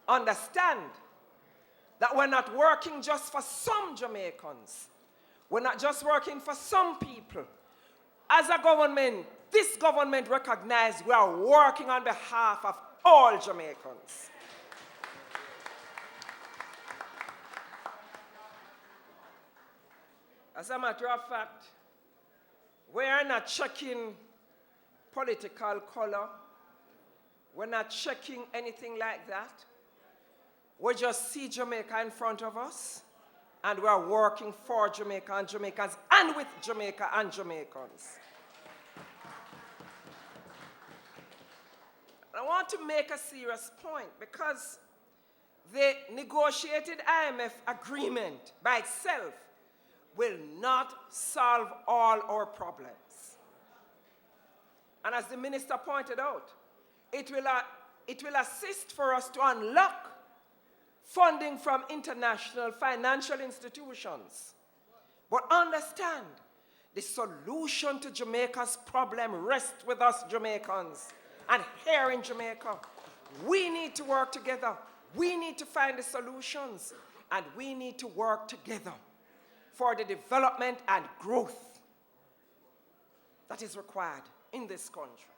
understand that we're not working just for some Jamaicans. We're not just working for some people. As a government, this government recognizes we are working on behalf of all Jamaicans. As a matter of fact, we are not checking political color. We're not checking anything like that. We just see Jamaica in front of us, and we are working for Jamaica and Jamaicans, and with Jamaica and Jamaicans. I want to make a serious point, because the negotiated IMF agreement by itself will not solve all our problems. And as the minister pointed out, it will assist for us to unlock funding from international financial institutions. But understand, the solution to Jamaica's problem rests with us Jamaicans. And here in Jamaica, we need to work together. We need to find the solutions. And we need to work together for the development and growth that is required in this country.